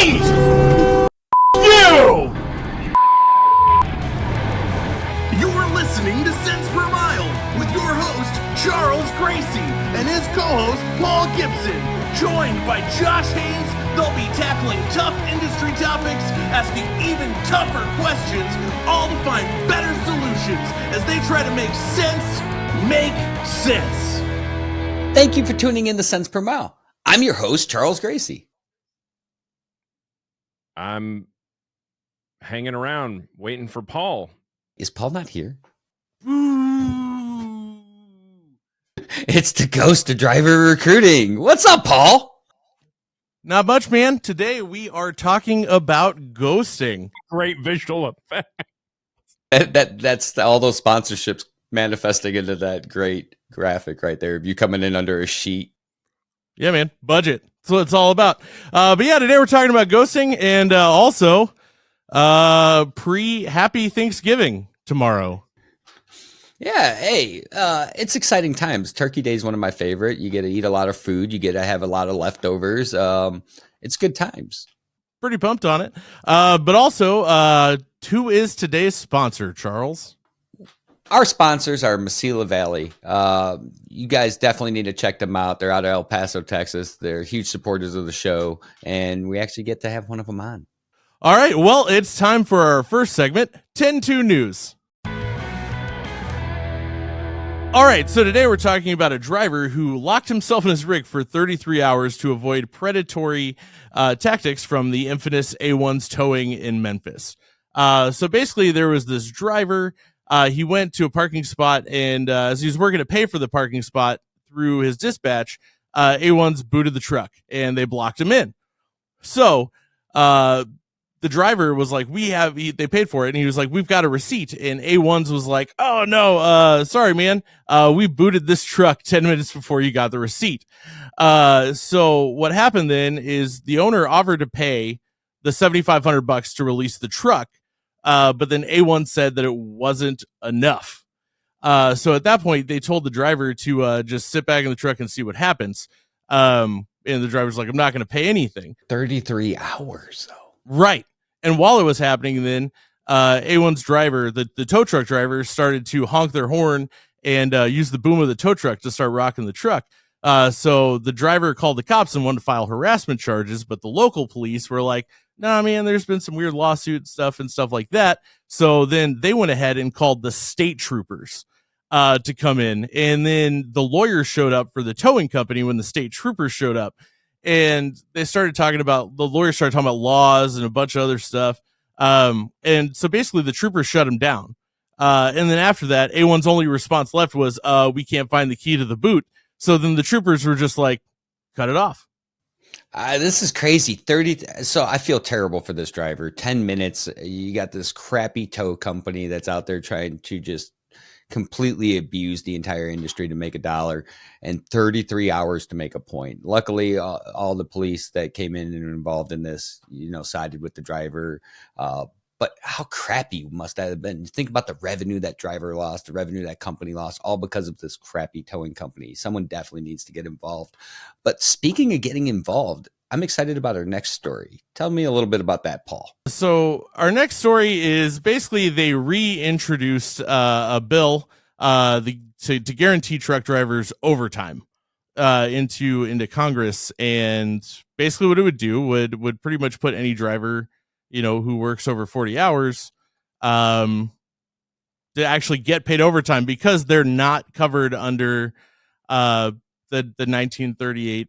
feet! You! You're listening to Cents Per Mile with your host, Charles Gracie, and his co-host, Paul Gibson. Joined by Josh Haynes, they'll be tackling tough industry topics, asking even tougher questions, all to find better solutions as they try to make sense make sense. Thank you for tuning in to Cents Per Mile. I'm your host, Charles Gracie. I'm hanging around waiting for Paul. Is Paul not here? It's the ghost of driver recruiting. What's up, Paul? Not much, man. Today we are talking about ghosting. Great visual effect. That's all those sponsorships manifesting into that great graphic right there. You coming in under a sheet. Yeah, man. Budget. That's what it's all about. But yeah, today we're talking about ghosting and also pre-happy Thanksgiving tomorrow. Yeah, hey, it's exciting times. Turkey Day is one of my favorite. You get to eat a lot of food. You get to have a lot of leftovers. It's good times. Pretty pumped on it. But also, who is today's sponsor, Charles? Our sponsors are Mesilla Valley. You guys definitely need to check them out. They're out of El Paso, Texas. They're huge supporters of the show, and we actually get to have one of them on. All right, well, it's time for our first segment, 10-2 News. All right, so today we're talking about a driver who locked himself in his rig for 33 hours to avoid predatory tactics from the infamous A1's towing in Memphis. So basically, there was this driver. He went to a parking spot, and as he was working to pay for the parking spot through his dispatch, A1's booted the truck, and they blocked him in. So the driver was like, they paid for it. And he was like, we've got a receipt. And A1's was like, oh no, sorry, man. We booted this truck 10 minutes before you got the receipt. So what happened then is the owner offered to pay the $7,500 to release the truck. But then A1 said that it wasn't enough. So at that point, they told the driver to just sit back in the truck and see what happens. And the driver's like, I'm not going to pay anything. 33 hours, though. Right. And while it was happening, then A1's driver, the tow truck driver, started to honk their horn and use the boom of the tow truck to start rocking the truck. So the driver called the cops and wanted to file harassment charges, but the local police were like, nah, man, there's been some weird lawsuit stuff and stuff like that. So then they went ahead and called the state troopers to come in. And then the lawyers showed up for the towing company when the state troopers showed up. And the lawyers started talking about laws and a bunch of other stuff. And so basically the troopers shut him down. And then after that, A1's only response left was, we can't find the key to the boot. So then the troopers were just like, cut it off. This is crazy. So I feel terrible for this driver. 10 minutes. You got this crappy tow company that's out there trying to just completely abuse the entire industry to make $1 and 33 hours to make a point. Luckily, all the police that came in and were involved in this, sided with the driver. But how crappy must that have been? Think about the revenue that driver lost, the revenue that company lost, all because of this crappy towing company. Someone definitely needs to get involved. But speaking of getting involved, I'm excited about our next story. Tell me a little bit about that, Paul. So our next story is basically they reintroduced a bill to guarantee truck drivers overtime into Congress. And basically what it would do would pretty much put any driver who works over 40 hours, to actually get paid overtime because they're not covered under, the 1938,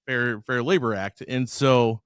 Fair Labor Act. And so,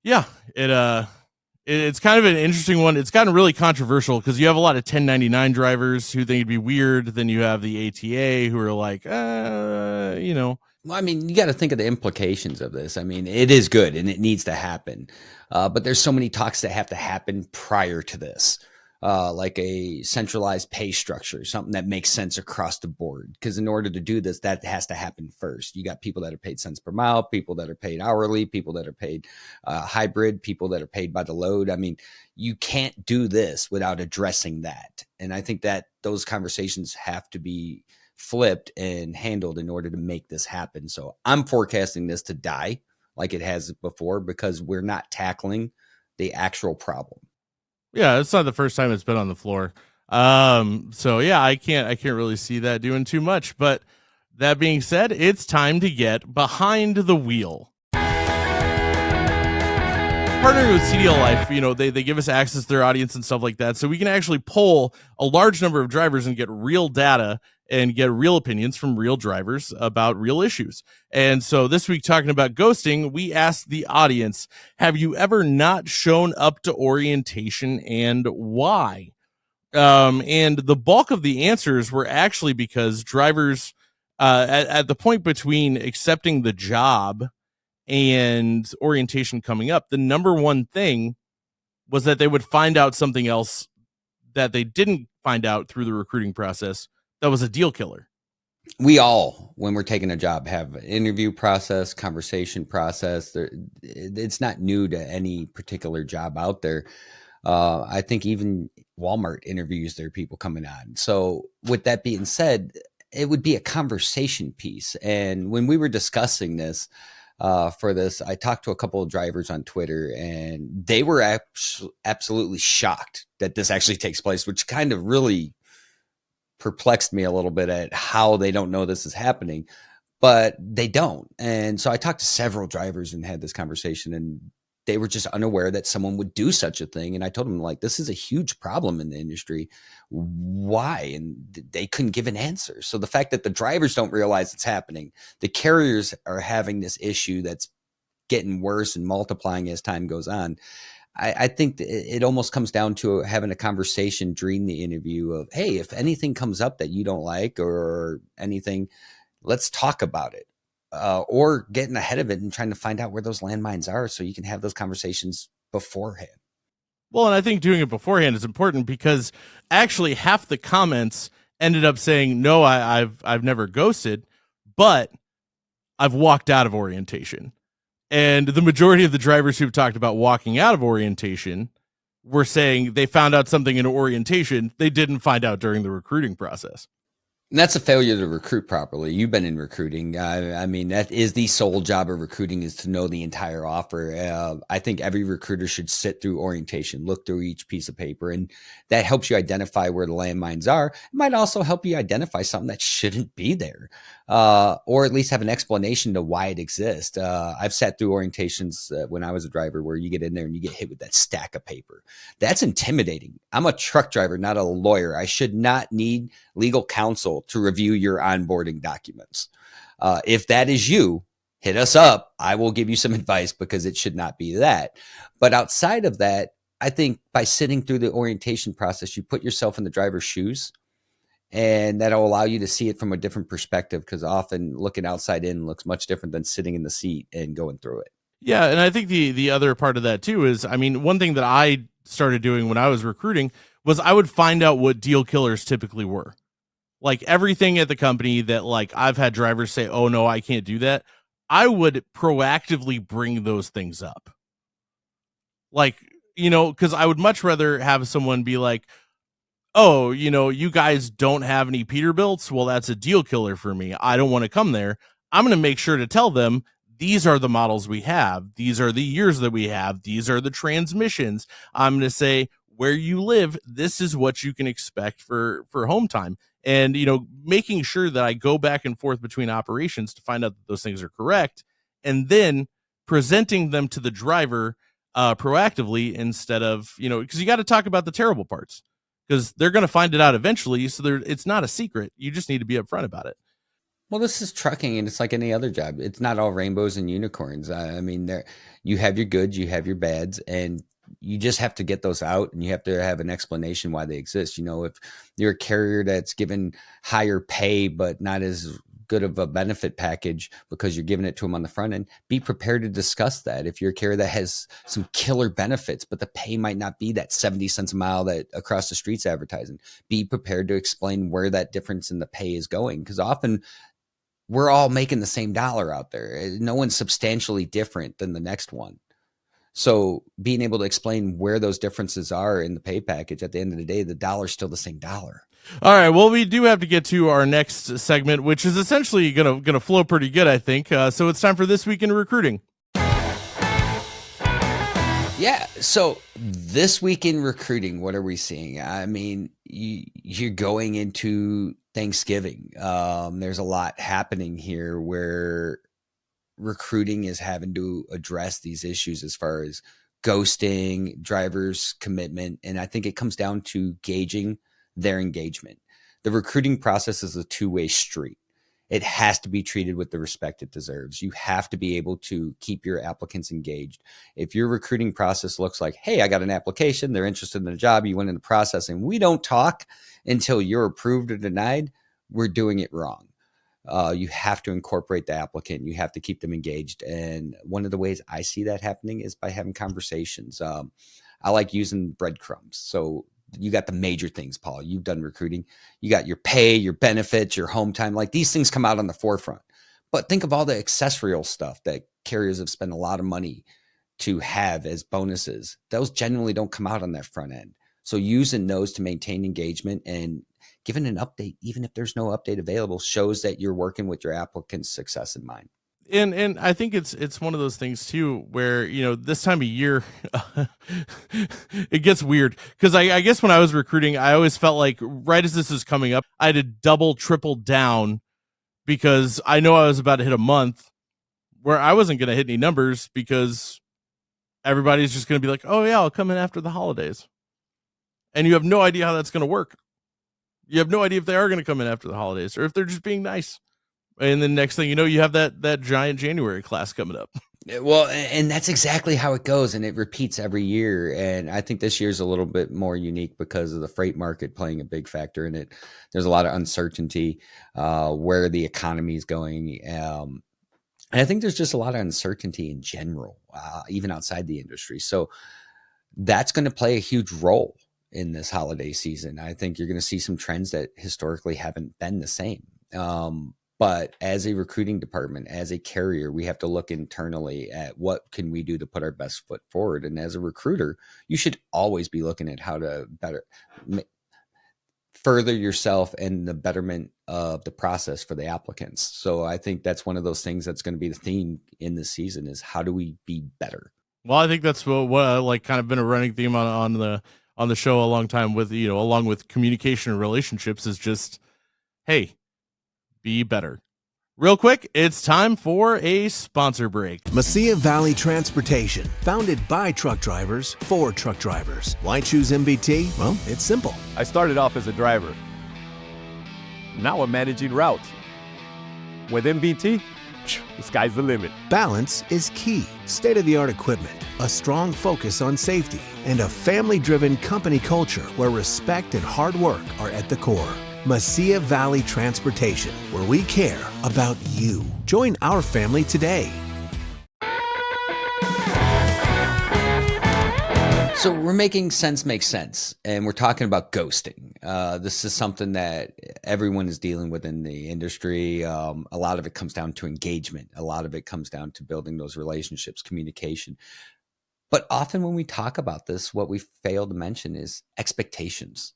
yeah, it's kind of an interesting one. It's gotten really controversial because you have a lot of 1099 drivers who think it'd be weird. Then you have the ATA who are like, Well, I mean, you got to think of the implications of this. I mean, it is good and it needs to happen. But there's so many talks that have to happen prior to this, like a centralized pay structure, something that makes sense across the board. Because in order to do this, that has to happen first. You got people that are paid cents per mile, people that are paid hourly, people that are paid hybrid, people that are paid by the load. I mean, you can't do this without addressing that. And I think that those conversations have to be flipped and handled in order to make this happen. So I'm forecasting this to die. like it has before because we're not tackling the actual problem. Yeah, it's not the first time it's been on the floor. So yeah, I can't really see that doing too much. But that being said, it's time to get behind the wheel. Partnering with CDLLife, they give us access to their audience and stuff like that, so we can actually poll a large number of drivers and get real data and get real opinions from real drivers about real issues. And so this week, talking about ghosting, we asked the audience, have you ever not shown up to orientation and why? And the bulk of the answers were actually because drivers, at the point between accepting the job and orientation coming up, the number one thing was that they would find out something else that they didn't find out through the recruiting process that was a deal killer. We all, when we're taking a job, have an interview process, conversation process. It's not new to any particular job out there. I think even Walmart interviews their people coming on. So with that being said, it would be a conversation piece. And when we were discussing this, for this, I talked to a couple of drivers on Twitter, and they were absolutely shocked that this actually takes place, which kind of really perplexed me a little bit at how they don't know this is happening, but they don't. And so I talked to several drivers and had this conversation, and they were just unaware that someone would do such a thing. And I told them, like, this is a huge problem in the industry. Why? And they couldn't give an answer. So the fact that the drivers don't realize it's happening, the carriers are having this issue that's getting worse and multiplying as time goes on. I think it almost comes down to having a conversation during the interview of, hey, if anything comes up that you don't like or anything, let's talk about it. Or getting ahead of it and trying to find out where those landmines are so you can have those conversations beforehand. Well, and I think doing it beforehand is important because actually half the comments ended up saying, no, I've never ghosted, but I've walked out of orientation. And the majority of the drivers who've talked about walking out of orientation were saying they found out something in orientation they didn't find out during the recruiting process. And that's a failure to recruit properly. You've been in recruiting. I mean, that is the sole job of recruiting, is to know the entire offer. I think every recruiter should sit through orientation, look through each piece of paper, and that helps you identify where the landmines are. It might also help you identify something that shouldn't be there, or at least have an explanation to why it exists. I've sat through orientations when I was a driver where you get in there and you get hit with that stack of paper. That's intimidating. I'm a truck driver, not a lawyer. I should not need legal counsel to review your onboarding documents. If that is you, hit us up. I will give you some advice because it should not be that. But outside of that, I think by sitting through the orientation process, you put yourself in the driver's shoes, and that'll allow you to see it from a different perspective, because often looking outside in looks much different than sitting in the seat and going through it. Yeah, and I think the other part of that too is, I mean, one thing that I started doing when I was recruiting was I would find out what deal killers typically were. Like everything at the company that, like, I've had drivers say, oh no, I can't do that, I would proactively bring those things up. Like, because I would much rather have someone be like, oh, you guys don't have any Peterbilts? Well, that's a deal killer for me. I don't want to come there. I'm going to make sure to tell them, these are the models we have. These are the years that we have. These are the transmissions. I'm going to say, where you live, this is what you can expect for home time. And, making sure that I go back and forth between operations to find out that those things are correct, and then presenting them to the driver proactively instead of, because you got to talk about the terrible parts, because they're going to find it out eventually. So it's not a secret. You just need to be upfront about it. Well, this is trucking, and it's like any other job. It's not all rainbows and unicorns. I mean, you have your goods, you have your bads, and you just have to get those out, and you have to have an explanation why they exist. If you're a carrier that's given higher pay but not as good of a benefit package because you're giving it to them on the front end, be prepared to discuss that. If you're a carrier that has some killer benefits, but the pay might not be that 70 cents a mile that across the streets advertising, be prepared to explain where that difference in the pay is going. Because often we're all making the same dollar out there. No one's substantially different than the next one. So being able to explain where those differences are in the pay package, at the end of the day, the dollar's still the same dollar. All right. Well, we do have to get to our next segment, which is essentially gonna flow pretty good, I think. So it's time for This Week in Recruiting. Yeah. So this week in recruiting, what are we seeing? I mean, you're going into Thanksgiving. There's a lot happening here where recruiting is having to address these issues as far as ghosting, drivers' commitment. And I think it comes down to gauging their engagement. The recruiting process is a two-way street. It has to be treated with the respect it deserves. You have to be able to keep your applicants engaged. If your recruiting process looks like, hey, I got an application, they're interested in the job, you went in the process, and we don't talk until you're approved or denied, we're doing it wrong. You have to incorporate the applicant. You have to keep them engaged. And one of the ways I see that happening is by having conversations. I like using breadcrumbs. So you got the major things, Paul. You've done recruiting. You got your pay, your benefits, your home time. Like these things come out on the forefront. But think of all the accessorial stuff that carriers have spent a lot of money to have as bonuses. Those generally don't come out on that front end. So using those to maintain engagement and giving an update, even if there's no update available, shows that you're working with your applicant's success in mind. And I think it's one of those things too, where, you know, this time of year, it gets weird. Cause I guess when I was recruiting, I always felt like right as this is coming up, I had to double, triple down because I know I was about to hit a month where I wasn't going to hit any numbers because everybody's just going to be like, oh yeah, I'll come in after the holidays. And you have no idea how that's going to work. You have no idea if they are going to come in after the holidays or if they're just being nice. And then next thing you know, you have that giant January class coming up. Well, and that's exactly how it goes. And it repeats every year. And I think this year's a little bit more unique because of the freight market playing a big factor in it. There's a lot of uncertainty where the economy is going. And I think there's just a lot of uncertainty in general, even outside the industry. So that's going to play a huge role in this holiday season. I think you're going to see some trends that historically haven't been the same. But as a recruiting department, as a carrier, we have to look internally at what can we do to put our best foot forward. And as a recruiter, you should always be looking at how to better further yourself and the betterment of the process for the applicants. So I think that's one of those things that's going to be the theme in this season is how do we be better? Well, I think that's what like kind of been a running theme on the show a long time with, you know, along with communication and relationships is just, hey, be better. Real quick, it's time for a sponsor break. Mesilla Valley Transportation, founded by truck drivers for truck drivers. Why choose MVT? Well, it's simple. I started off as a driver. Now I'm managing routes. With MVT, the sky's the limit. Balance is key. State-of-the-art equipment, a strong focus on safety, and a family-driven company culture where respect and hard work are at the core. Mesilla Valley Transportation, where we care about you. Join our family today. So we're making sense make sense, and we're talking about ghosting. This is something that everyone is dealing with in the industry. A lot of it comes down to engagement. A lot of it comes down to building those relationships, communication. But often when we talk about this, what we fail to mention is expectations.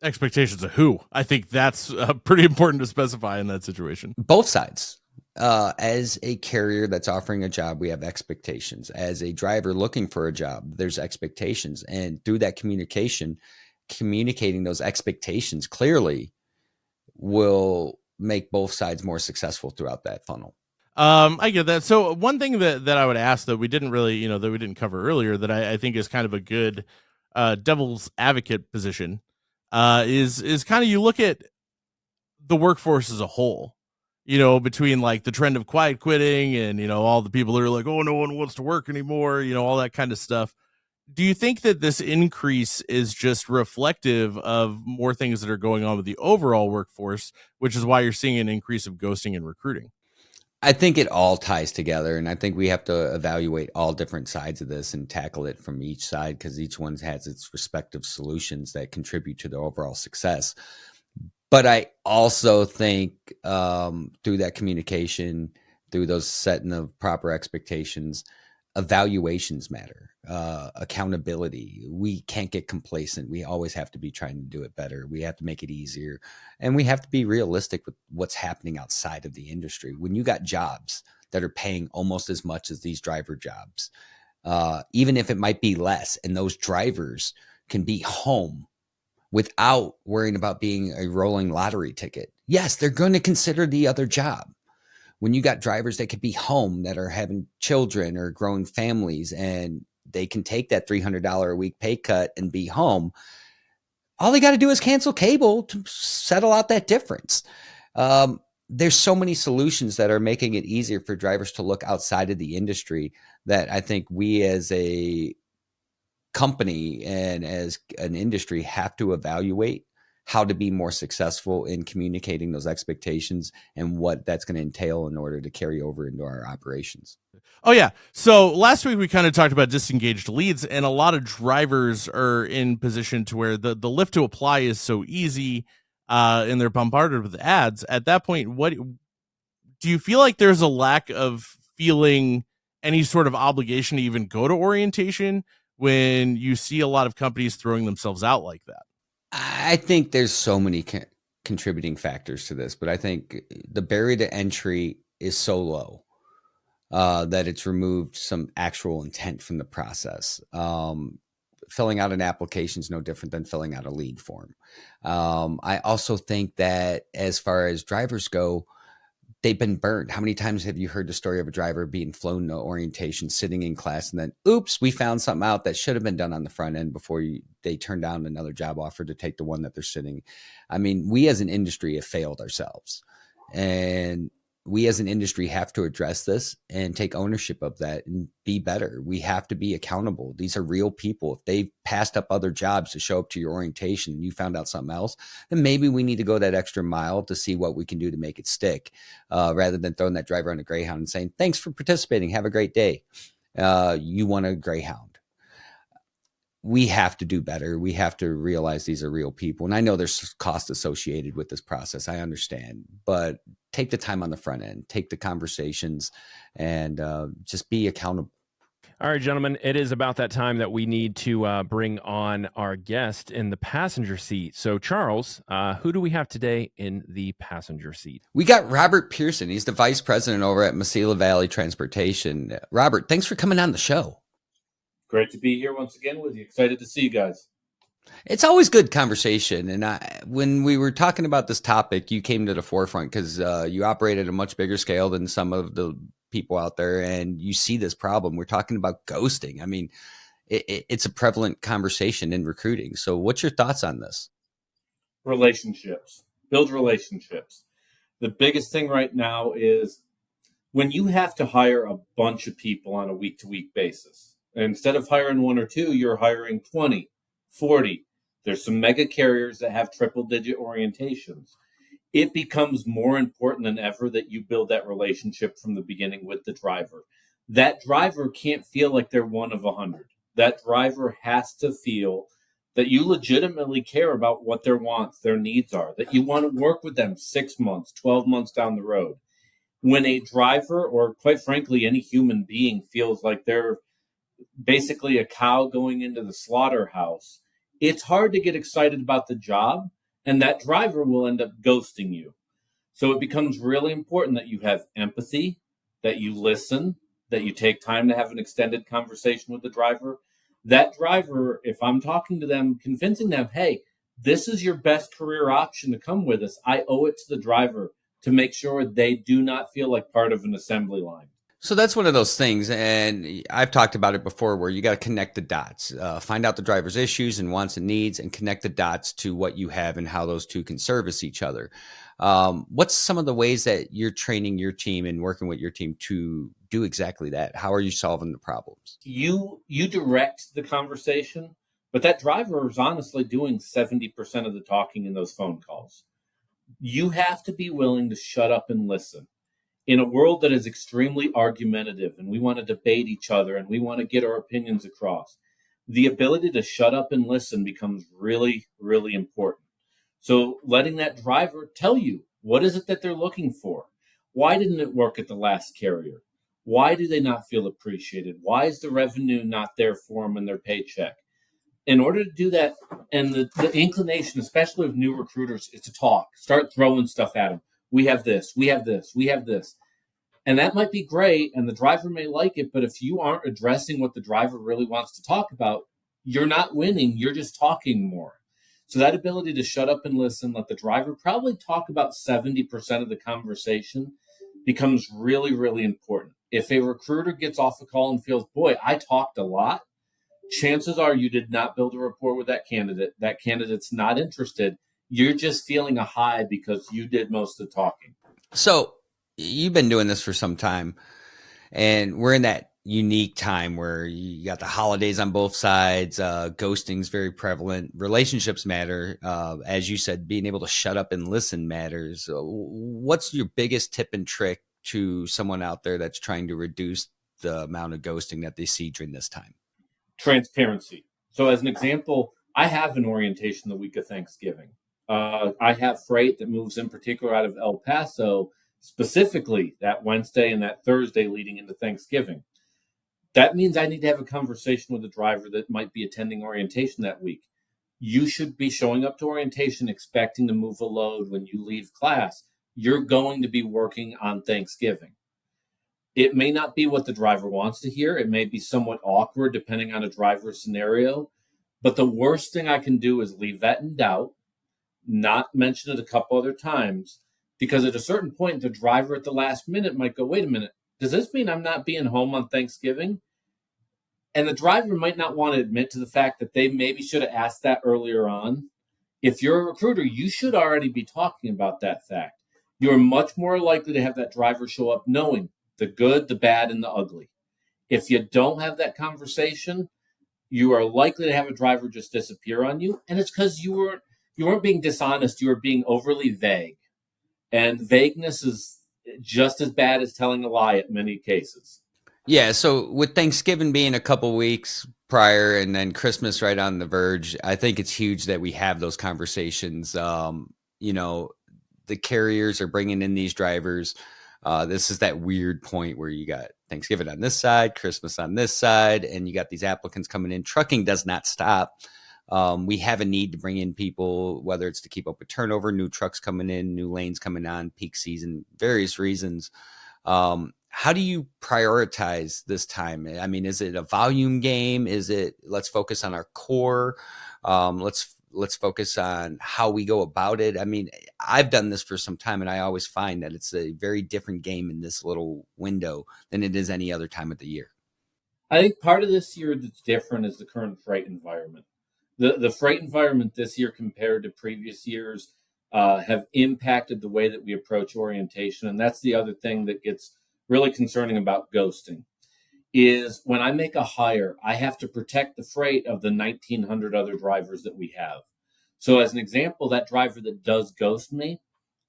Expectations of who? I think that's pretty important to specify in that situation. Both sides. As a carrier that's offering a job, we have expectations. As a driver looking for a job, there's expectations. And through that communication, communicating those expectations clearly will make both sides more successful throughout that funnel. I get that. So one thing that I would ask that we didn't really, you know, that we didn't cover earlier that I think is kind of a good devil's advocate position is kind of you look at the workforce as a whole, you know, between like the trend of quiet quitting and, you know, all the people that are like, oh, no one wants to work anymore, you know, all that kind of stuff. Do you think that this increase is just reflective of more things that are going on with the overall workforce, which is why you're seeing an increase of ghosting and recruiting? I think it all ties together, and I think we have to evaluate all different sides of this and tackle it from each side because each one has its respective solutions that contribute to the overall success. But I also think through that communication, through those setting of proper expectations, evaluations matter, accountability. We can't get complacent. We always have to be trying to do it better. We have to make it easier. And we have to be realistic with what's happening outside of the industry. When you got jobs that are paying almost as much as these driver jobs, even if it might be less, and those drivers can be home without worrying about being a rolling lottery ticket. Yes, they're going to consider the other job. When you got drivers that could be home that are having children or growing families, and they can take that $300 a week pay cut and be home, all they got to do is cancel cable to settle out that difference. There's so many solutions that are making it easier for drivers to look outside of the industry that I think we as a company and as an industry have to evaluate how to be more successful in communicating those expectations and what that's going to entail in order to carry over into our operations. Oh, yeah. So last week we kind of talked about disengaged leads, and a lot of drivers are in position to where the lift to apply is so easy, and they're bombarded with ads. At that point, what do you feel like there's a lack of feeling any sort of obligation to even go to orientation when you see a lot of companies throwing themselves out like that? I think there's so many contributing factors to this, but I think the barrier to entry is so low that it's removed some actual intent from the process. Filling out an application is no different than filling out a lead form. I also think that as far as drivers go, they've been burned. How many times have you heard the story of a driver being flown to orientation, sitting in class, and then, oops, we found something out that should have been done on the front end before they turned down another job offer to take the one that they're sitting. I mean, we as an industry have failed ourselves. And we as an industry have to address this and take ownership of that and be better. We have to be accountable. These are real people. If they passed up other jobs to show up to your orientation and you found out something else, then maybe we need to go that extra mile to see what we can do to make it stick, rather than throwing that driver on a Greyhound and saying, thanks for participating. Have a great day. You want a Greyhound. We have to do better. We have to realize these are real people. And I know there's cost associated with this process. I understand, but take the time on the front end, take the conversations, and just be accountable. All right, gentlemen, it is about that time that we need to bring on our guest in the passenger seat. So, Charles, who do we have today in the passenger seat? We got Robert Pearson. He's the vice president over at Mesilla Valley Transportation. Robert, thanks for coming on the show. Great to be here once again with you. Excited to see you guys. It's always good conversation. And when we were talking about this topic, you came to the forefront because you operate at a much bigger scale than some of the people out there, and you see this problem. We're talking about ghosting. I mean, it's a prevalent conversation in recruiting. So what's your thoughts on this? Relationships. Build relationships. The biggest thing right now is when you have to hire a bunch of people on a week-to-week basis. Instead of hiring one or two, you're hiring 20, 40. There's some mega carriers that have triple-digit orientations. It becomes more important than ever that you build that relationship from the beginning with the driver. That driver can't feel like they're one of 100. That driver has to feel that you legitimately care about what their wants, their needs are, that you want to work with them 6 months, 12 months down the road. When a driver, or quite frankly, any human being, feels like they're basically a cow going into the slaughterhouse, it's hard to get excited about the job, and that driver will end up ghosting you. So it becomes really important that you have empathy, that you listen, that you take time to have an extended conversation with the driver. That driver, if I'm talking to them, convincing them, hey, this is your best career option to come with us, I owe it to the driver to make sure they do not feel like part of an assembly line. So that's one of those things, and I've talked about it before, where you got to connect the dots, find out the driver's issues and wants and needs, and connect the dots to what you have and how those two can service each other. What's some of the ways that you're training your team and working with your team to do exactly that? How are you solving the problems? You direct the conversation, but that driver is honestly doing 70% of the talking in those phone calls. You have to be willing to shut up and listen. In a world that is extremely argumentative and we want to debate each other and we want to get our opinions across, the ability to shut up and listen becomes really, really important. So letting that driver tell you, what is it that they're looking for? Why didn't it work at the last carrier? Why do they not feel appreciated? Why is the revenue not there for them in their paycheck? In order to do that, and the inclination, especially of new recruiters, is to talk. Start throwing stuff at them. We have this, we have this, we have this. And that might be great, and the driver may like it, but if you aren't addressing what the driver really wants to talk about, you're not winning, you're just talking more. So that ability to shut up and listen, let the driver probably talk about 70% of the conversation becomes really, really important. If a recruiter gets off a call and feels, boy, I talked a lot, chances are you did not build a rapport with that candidate. That candidate's not interested. You're just feeling a high because you did most of the talking. So you've been doing this for some time, and we're in that unique time where you got the holidays on both sides. Ghosting's very prevalent. Relationships matter. As you said, being able to shut up and listen matters. What's your biggest tip and trick to someone out there that's trying to reduce the amount of ghosting that they see during this time? Transparency. So as an example, I have an orientation the week of Thanksgiving. I have freight that moves in particular out of El Paso, specifically that Wednesday and that Thursday leading into Thanksgiving. That means I need to have a conversation with the driver that might be attending orientation that week. You should be showing up to orientation expecting to move a load when you leave class. You're going to be working on Thanksgiving. It may not be what the driver wants to hear. It may be somewhat awkward depending on a driver's scenario. But the worst thing I can do is leave that in doubt, not mention it a couple other times, because at a certain point, the driver at the last minute might go, wait a minute, does this mean I'm not being home on Thanksgiving? And the driver might not want to admit to the fact that they maybe should have asked that earlier on. If you're a recruiter, you should already be talking about that fact. You're much more likely to have that driver show up knowing the good, the bad, and the ugly. If you don't have that conversation, you are likely to have a driver just disappear on you. And it's because you weren't being dishonest. You were being overly vague. And vagueness is just as bad as telling a lie in many cases. Yeah. So with Thanksgiving being a couple weeks prior and then Christmas right on the verge, I think it's huge that we have those conversations. The carriers are bringing in these drivers. This is that weird point where you got Thanksgiving on this side, Christmas on this side, and you got these applicants coming in. Trucking does not stop. We have a need to bring in people, whether it's to keep up with turnover, new trucks coming in, new lanes coming on, peak season, various reasons. How do you prioritize this time? I mean, is it a volume game? Is it let's focus on our core? Let's focus on how we go about it. I mean, I've done this for some time, and I always find that it's a very different game in this little window than it is any other time of the year. I think part of this year that's different is the current freight environment. The freight environment this year compared to previous years have impacted the way that we approach orientation. And that's the other thing that gets really concerning about ghosting is when I make a hire, I have to protect the freight of the 1,900 other drivers that we have. So as an example, that driver that does ghost me,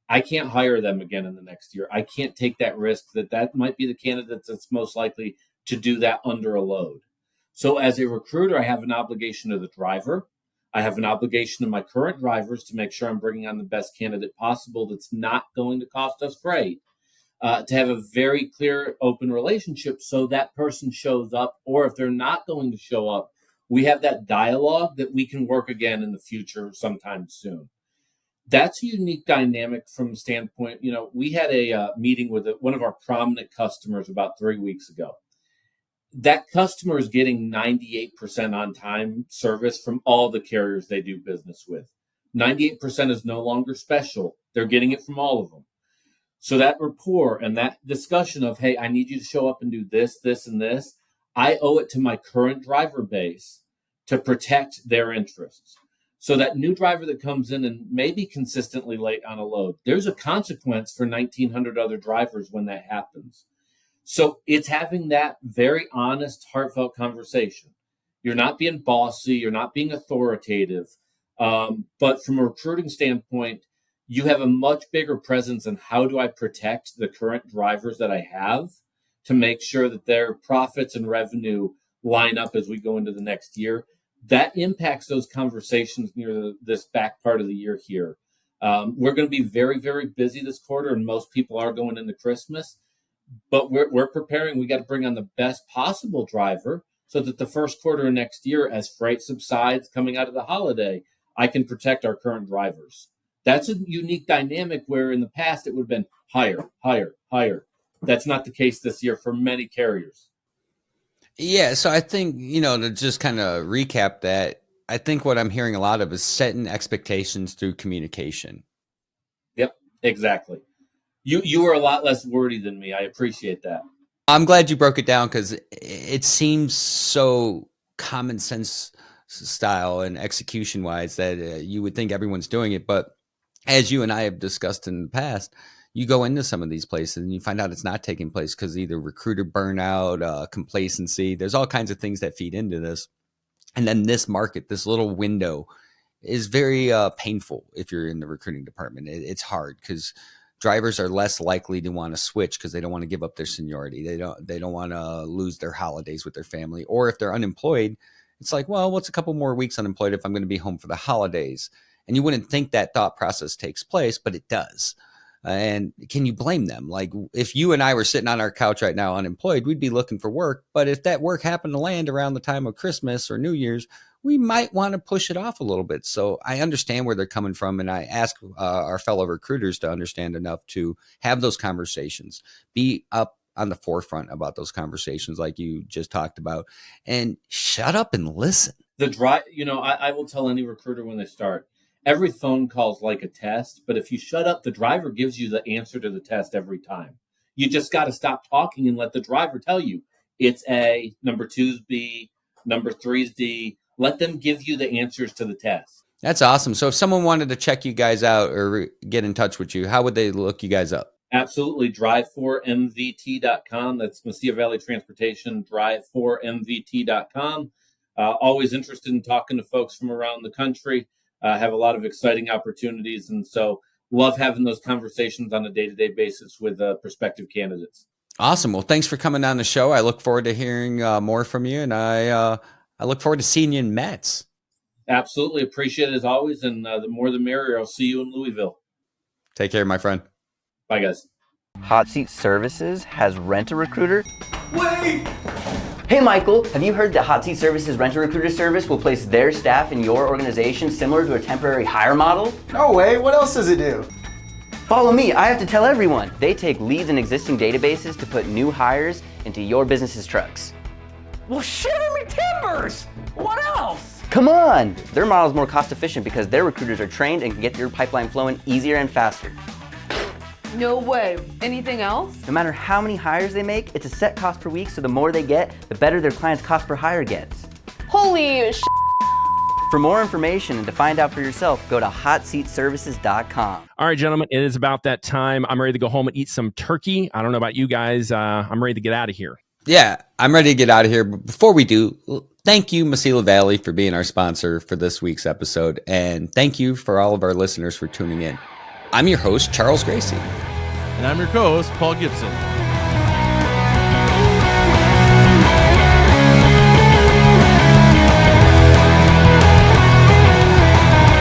I can't hire them again in the next year. I can't take that risk that might be the candidate that's most likely to do that under a load. So as a recruiter, I have an obligation to the driver. I have an obligation to my current drivers to make sure I'm bringing on the best candidate possible that's not going to cost us freight. To have a very clear, open relationship so that person shows up, or if they're not going to show up, we have that dialogue that we can work again in the future sometime soon. That's a unique dynamic from the standpoint, we had a meeting with one of our prominent customers about 3 weeks ago. That customer is getting 98% on-time service from all the carriers they do business with. 98% is no longer special. They're getting it from all of them. So that rapport and that discussion of, hey, I need you to show up and do this, this, and this, I owe it to my current driver base to protect their interests. So that new driver that comes in and may be consistently late on a load, there's a consequence for 1,900 other drivers when that happens. So it's having that very honest, heartfelt conversation. You're not being bossy. You're not being authoritative. But from a recruiting standpoint, you have a much bigger presence in how do I protect the current drivers that I have to make sure that their profits and revenue line up as we go into the next year. That impacts those conversations near this back part of the year here. We're going to be very, very busy this quarter, and most people are going into Christmas. But we're preparing. We got to bring on the best possible driver so that the first quarter of next year, as freight subsides coming out of the holiday, I can protect our current drivers. That's a unique dynamic where in the past it would have been hire, hire, hire. That's not the case this year for many carriers. Yeah, so I think, to just kind of recap that, I think what I'm hearing a lot of is setting expectations through communication. Yep, exactly. You were a lot less wordy than me. I appreciate that. I'm glad you broke it down because it seems so common sense style and execution wise that you would think everyone's doing it. But as you and I have discussed in the past, you go into some of these places and you find out it's not taking place because either recruiter burnout, complacency, there's all kinds of things that feed into this. And then this market, this little window is very painful if you're in the recruiting department. It's hard because drivers are less likely to want to switch because they don't want to give up their seniority. They don't want to lose their holidays with their family. Or if they're unemployed, it's like, well, what's a couple more weeks unemployed if I'm going to be home for the holidays? And you wouldn't think that thought process takes place, but it does. And can you blame them? Like if you and I were sitting on our couch right now unemployed, we'd be looking for work. But if that work happened to land around the time of Christmas or New Year's, we might want to push it off a little bit. So I understand where they're coming from. And I ask our fellow recruiters to understand enough to have those conversations, be up on the forefront about those conversations like you just talked about, and shut up and listen. I will tell any recruiter when they start, every phone call is like a test, but if you shut up, the driver gives you the answer to the test every time. You just got to stop talking and let the driver tell you it's A, number 2's B, number 3's D. Let them give you the answers to the test. That's awesome. So if someone wanted to check you guys out or get in touch with you, how would they look you guys up? Absolutely. Drive4mvt.com. That's Mesilla Valley Transportation, drive4mvt.com. Always interested in talking to folks from around the country. Have a lot of exciting opportunities. And so love having those conversations on a day-to-day basis with prospective candidates. Awesome. Well, thanks for coming on the show. I look forward to hearing more from you. And I look forward to seeing you in Mets. Absolutely. Appreciate it as always. And the more the merrier. I'll see you in Louisville. Take care, my friend. Bye, guys. Hot Seat Services has Rent-A-Recruiter. Wait! Hey Michael, have you heard that Hot Seat Services Rent-A-Recruiter service will place their staff in your organization similar to a temporary hire model? No way, what else does it do? Follow me, I have to tell everyone. They take leads in existing databases to put new hires into your business's trucks. Well, shiver me timbers! What else? Come on! Their model is more cost efficient because their recruiters are trained and can get your pipeline flowing easier and faster. No way. Anything else? No matter how many hires they make, it's a set cost per week, so the more they get, the better their client's cost per hire gets. Holy sh**. For more information and to find out for yourself, go to hotseatservices.com. All right, gentlemen, it is about that time. I'm ready to go home and eat some turkey. I don't know about you guys. I'm ready to get out of here. Yeah, I'm ready to get out of here. But before we do, thank you, Mesilla Valley, for being our sponsor for this week's episode. And thank you for all of our listeners for tuning in. I'm your host, Charles Gracie. And I'm your co-host, Paul Gibson.